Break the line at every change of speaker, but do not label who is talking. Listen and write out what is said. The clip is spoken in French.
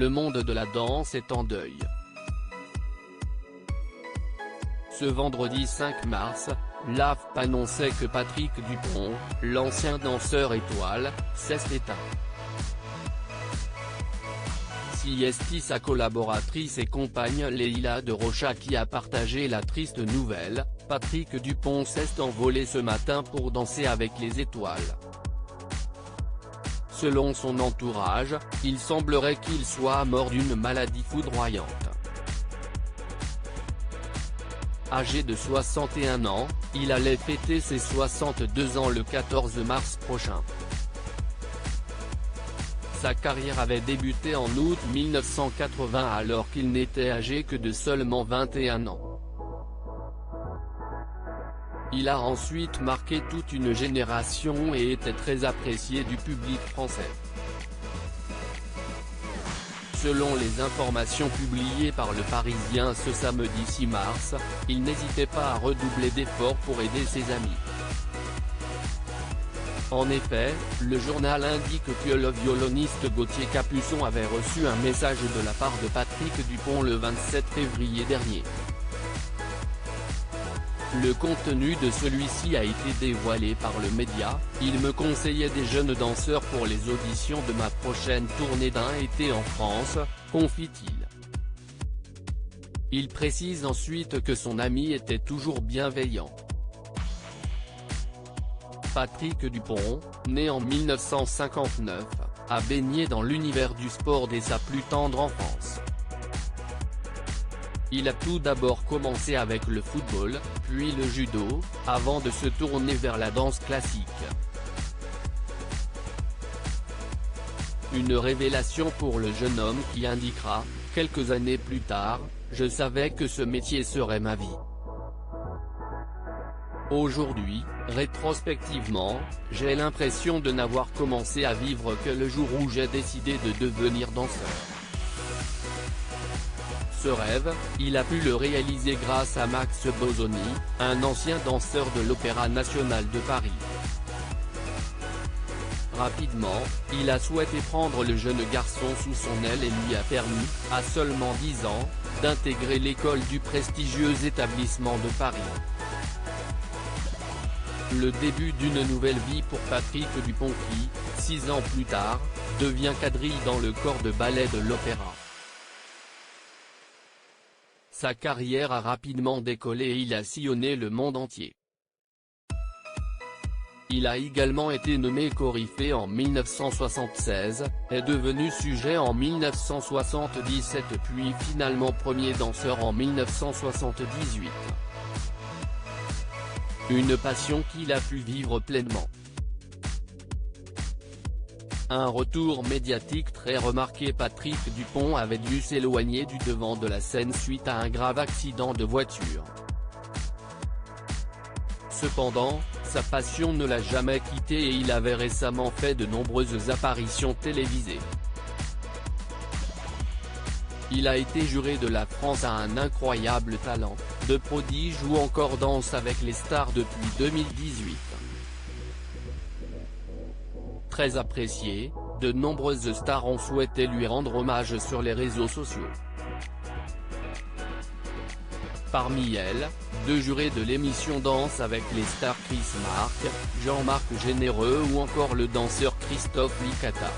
le monde de la danse est en deuil. Ce vendredi 5 mars, l'AFP annonçait que Patrick Dupont, l'ancien danseur étoile, s'est éteint. C'est sa collaboratrice et compagne Leila de Rocha qui a partagé la triste nouvelle. Patrick Dupont s'est envolé ce matin pour danser avec les étoiles. Selon son entourage, il semblerait qu'il soit mort d'une maladie foudroyante. Âgé de 61 ans, il allait fêter ses 62 ans le 14 mars prochain. Sa carrière avait débuté en août 1980 alors qu'il n'était âgé que de seulement 21 ans. Il a ensuite marqué toute une génération et était très apprécié du public français. Selon les informations publiées par Le Parisien ce samedi 6 mars, il n'hésitait pas à redoubler d'efforts pour aider ses amis. En effet, le journal indique que le violoniste Gauthier Capuçon avait reçu un message de la part de Patrick Dupont le 27 février dernier. Le contenu de celui-ci a été dévoilé par le média. Il me conseillait des jeunes danseurs pour les auditions de ma prochaine tournée d'un été en France, confie-t-il. Il précise ensuite que son ami était toujours bienveillant. Patrick Dupont, né en 1959, a baigné dans l'univers du sport dès sa plus tendre enfance. Il a tout d'abord commencé avec le football, puis le judo, avant de se tourner vers la danse classique. Une révélation pour le jeune homme qui indiquera, quelques années plus tard, « Je savais que ce métier serait ma vie. Aujourd'hui, rétrospectivement, j'ai l'impression de n'avoir commencé à vivre que le jour où j'ai décidé de devenir danseur. » Ce rêve, il a pu le réaliser grâce à Max Bozzoni, un ancien danseur de l'Opéra national de Paris. Rapidement, il a souhaité prendre le jeune garçon sous son aile et lui a permis, à seulement 10 ans, d'intégrer l'école du prestigieux établissement de Paris. Le début d'une nouvelle vie pour Patrick Dupont qui, 6 ans plus tard, devient quadrille dans le corps de ballet de l'Opéra. Sa carrière a rapidement décollé et il a sillonné le monde entier. Il a également été nommé Coryphée en 1976, est devenu sujet en 1977 puis finalement premier danseur en 1978. Une passion qu'il a pu vivre pleinement. Un retour médiatique très remarqué. Patrick Dupont avait dû s'éloigner du devant de la scène suite à un grave accident de voiture. Cependant, sa passion ne l'a jamais quitté et il avait récemment fait de nombreuses apparitions télévisées. Il a été juré de la France à un incroyable talent, de prodige ou encore danse avec les stars depuis 2018. Très apprécié, de nombreuses stars ont souhaité lui rendre hommage sur les réseaux sociaux. Parmi elles, 2 jurés de l'émission Danse avec les stars Chris Marc, Jean-Marc Généreux ou encore le danseur Christophe Licata.